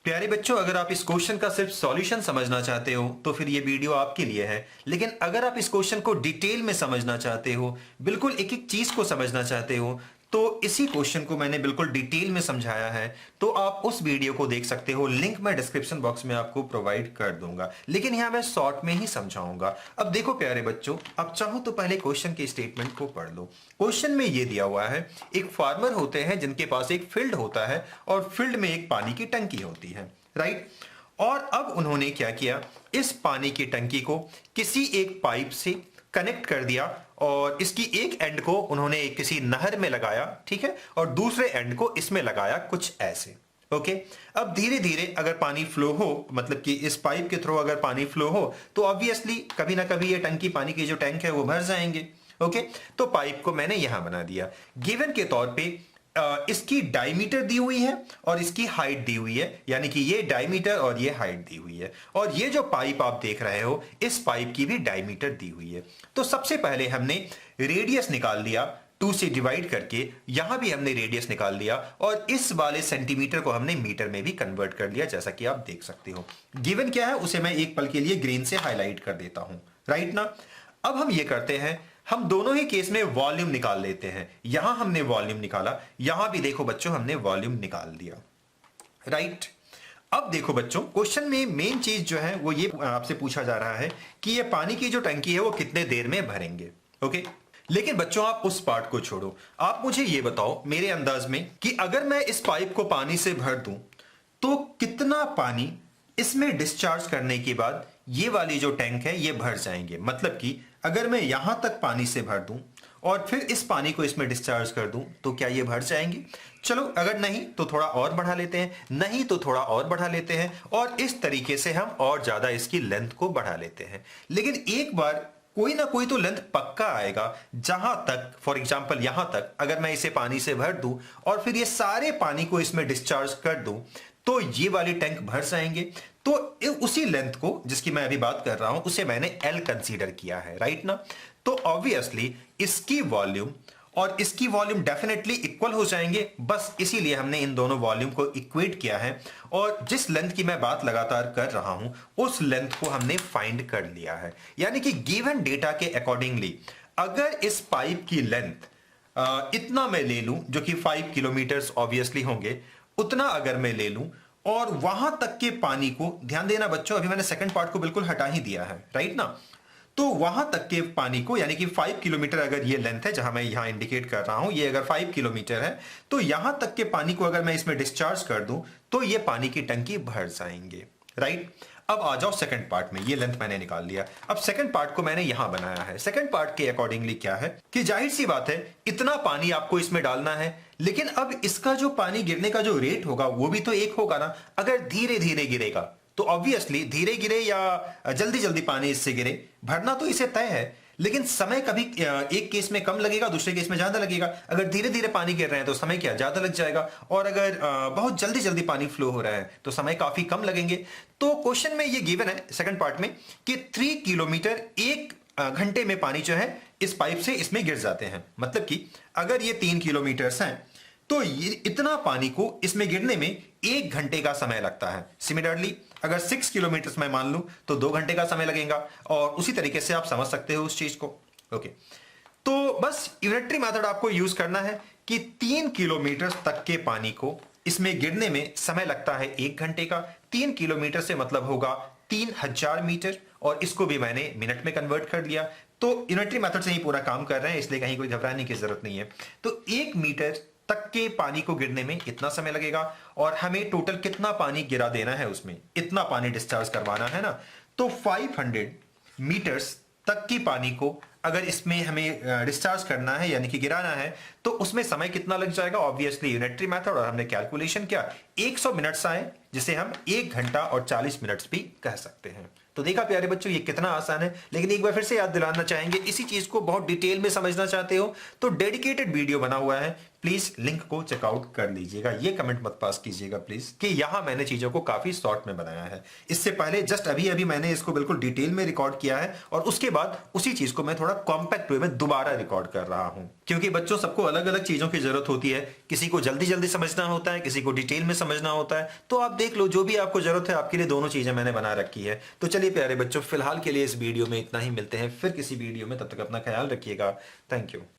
प्यारे बच्चों, अगर आप इस क्वेश्चन का सिर्फ सॉल्यूशन समझना चाहते हो तो फिर ये वीडियो आपके लिए है। लेकिन अगर आप इस क्वेश्चन को डिटेल में समझना चाहते हो, बिल्कुल एक एक चीज को समझना चाहते हो, तो इसी क्वेश्चन को मैंने बिल्कुल डिटेल में समझाया है। तो आप उस वीडियो को देख सकते हो, लिंक मैं डिस्क्रिप्शन बॉक्स में आपको प्रोवाइड कर दूंगा। लेकिन यहां मैं शॉर्ट में ही समझाऊंगा। अब देखो प्यारे बच्चों, आप चाहो तो पहले क्वेश्चन के स्टेटमेंट को पढ़ लो। क्वेश्चन में ये दिया हुआ है, एक फार्मर होते हैं जिनके पास एक फील्ड होता है और फील्ड में एक पानी की टंकी होती है, राइट। और अब उन्होंने क्या किया, इस पानी की टंकी को किसी एक पाइप से कनेक्ट कर दिया और इसकी एक एंड को उन्होंने किसी नहर में लगाया, ठीक है, और दूसरे एंड को इसमें लगाया, कुछ ऐसे। ओके। अब धीरे धीरे अगर पानी फ्लो हो, मतलब कि इस पाइप के थ्रू अगर पानी फ्लो हो, तो ऑब्वियसली कभी ना कभी ये टंकी, पानी की जो टैंक है वो भर जाएंगे। ओके। तो पाइप को मैंने यहां बना दिया। गिवन के तौर पे इसकी डायमीटर दी हुई है और इसकी हाइट दी हुई है, यानी कि ये डायमीटर और ये हाइट दी हुई है। और ये जो पाइप आप देख रहे हो, इस पाइप की भी डायमीटर दी हुई है। तो सबसे पहले हमने रेडियस निकाल लिया 2 से डिवाइड करके, यहां भी हमने रेडियस निकाल लिया और इस वाले सेंटीमीटर को हमने मीटर में भी कन्वर्ट कर लिया, जैसा कि आप देख सकते हो। गिवन क्या है उसे मैं एक पल के लिए ग्रीन से हाईलाइट कर देता हूं, राइट ना। अब हम ये करते हैं, हम दोनों ही केस में वॉल्यूम निकाल लेते हैं। यहां हमने वॉल्यूम निकाला, यहां भी देखो बच्चों हमने वॉल्यूम निकाल दिया, राइट। अब देखो बच्चों, क्वेश्चन में मेन चीज जो है वो ये आपसे पूछा जा रहा है कि ये पानी की जो टंकी है वो कितने देर में भरेंगे। ओके। लेकिन बच्चों आप उस पार्ट को छोड़ो, आप मुझे ये बताओ मेरे अंदाज में कि अगर मैं इस पाइप को पानी से भर दूं तो कितना पानी इसमें डिस्चार्ज करने के बाद ये वाली जो टैंक है ये भर जाएंगे। मतलब कि अगर मैं यहां तक पानी से भर दूं और फिर इस पानी को इसमें डिस्चार्ज कर दूं तो क्या ये भर जाएंगे? चलो, अगर नहीं तो थोड़ा और बढ़ा लेते हैं, नहीं तो थोड़ा और बढ़ा लेते हैं, और इस तरीके से हम और ज्यादा इसकी लेंथ को बढ़ा लेते हैं। लेकिन एक बार कोई ना कोई तो लेंथ पक्का आएगा, जहां तक फॉर एग्जांपल यहां तक अगर मैं इसे पानी से भर दूं और फिर ये सारे पानी को इसमें डिस्चार्ज कर दूं तो ये वाली टैंक भर जाएंगे। तो उसी लेंथ को जिसकी मैं अभी बात कर रहा हूं उसे मैंने L कंसीडर किया है, राइट ना। तो ऑब्वियसली इसकी वॉल्यूम और इसकी वॉल्यूम डेफिनेटली इक्वल हो जाएंगे, बस इसीलिए हमने इन दोनों वॉल्यूम को इक्वेट किया है। और जिस लेंथ की मैं बात लगातार कर रहा हूं उस लेंथ को हमने फाइंड कर लिया है। यानी कि गिवन डेटा के अकॉर्डिंगली अगर इस पाइप की लेंथ इतना मैं ले लूं, जो कि 5 किलोमीटर ऑब्वियसली होंगे, उतना अगर मैं ले लूं और वहां तक के पानी को, ध्यान देना बच्चों अभी मैंने सेकंड पार्ट को बिल्कुल हटा ही दिया है, राइट ना। तो वहां तक के पानी को, यानी कि 5 किलोमीटर अगर ये लेंथ है जहां मैं यहां इंडिकेट कर रहा हूं, ये अगर 5 किलोमीटर है तो यहां तक के पानी को अगर मैं इसमें डिस्चार्ज कर दूं तो ये पानी की टंकी भर जाएंगे, राइट। अब आ जाओ सेकंड पार्ट में, ये लेंथ मैंने निकाल लिया। अब सेकंड पार्ट को मैंने यहां बनाया है। सेकंड पार्ट के अकॉर्डिंगली क्या है कि जाहिर सी बात है इतना पानी आपको इसमें डालना है, लेकिन अब इसका जो पानी गिरने का जो रेट होगा वो भी तो एक होगा ना। अगर धीरे धीरे गिरेगा तो ऑब्वियसली धीरे गिरे या जल्दी जल्दी पानी इससे गिरे, भरना तो इसे तय है, लेकिन समय कभी एक केस में कम लगेगा, दूसरे केस में ज्यादा लगेगा। अगर धीरे धीरे पानी गिर रहे हैं तो समय क्या ज्यादा लग जाएगा, और अगर बहुत जल्दी जल्दी पानी फ्लो हो रहा है तो समय काफी कम लगेंगे। तो क्वेश्चन में ये गिवन है सेकंड पार्ट में कि 3 किलोमीटर 1 घंटे में पानी जो है इस पाइप से इसमें गिर जाते हैं। मतलब कि अगर ये 3 किलोमीटर हैं तो ये इतना पानी को इसमें गिरने में 1 घंटे का समय लगता है। सिमिलरली अगर 6 किलोमीटर मैं मान लूं तो 2 घंटे का समय लगेगा, और उसी तरीके से आप समझ सकते हो उस चीज को। ओके। तो बस यूनिटरी मेथड आपको यूज करना है कि 3 किलोमीटर तक के पानी को इसमें गिरने में समय लगता है 1 घंटे का। 3 किलोमीटर से मतलब होगा 3000 मीटर, और इसको भी मैंने मिनट में कन्वर्ट कर लिया। तो यूनिटरी मेथड से ही पूरा काम कर रहे हैं, इसलिए कहीं कोई घबराने की जरूरत नहीं है। तो 1 मीटर तक के पानी को गिरने में इतना समय लगेगा, और हमें टोटल कितना पानी गिरा देना है, उसमें इतना पानी डिस्चार्ज करवाना है ना। तो 500 मीटर्स तक की पानी को अगर इसमें हमें डिस्चार्ज करना है, यानी कि गिराना है, तो उसमें समय कितना लग जाएगा। ऑब्वियसली यूनिटरी मेथड, और हमने कैलकुलेशन किया 100 मिनट्स आए, जिसे हम 1 घंटा और 40 मिनट्स भी कह सकते हैं। तो देखा प्यारे बच्चों ये कितना आसान है। लेकिन एक बार फिर से याद दिलाना चाहेंगे, इसी चीज को बहुत डिटेल में समझना चाहते हो तो डेडिकेटेड वीडियो बना हुआ है प्लीज लिंक को चेकआउट कर लीजिएगा। ये कमेंट मत पास कीजिएगा प्लीज कि यहां मैंने चीजों को काफी शॉर्ट में बनाया है। इससे पहले जस्ट अभी अभी मैंने इसको बिल्कुल डिटेल में रिकॉर्ड किया है और उसके बाद उसी चीज को मैं थोड़ा कॉम्पैक्ट वे में दोबारा रिकॉर्ड कर रहा हूं, क्योंकि बच्चों सबको अलग अलग चीजों की जरूरत होती है। किसी को जल्दी जल्दी समझना होता है, किसी को डिटेल में समझना होता है। तो आप देख लो, जो भी आपको जरूरत है आपके लिए दोनों चीजें मैंने बना रखी है। तो चलिए प्यारे बच्चों, फिलहाल के लिए इस वीडियो में इतना ही। मिलते हैं फिर किसी वीडियो में, तब तक अपना ख्याल रखिएगा। Thank you.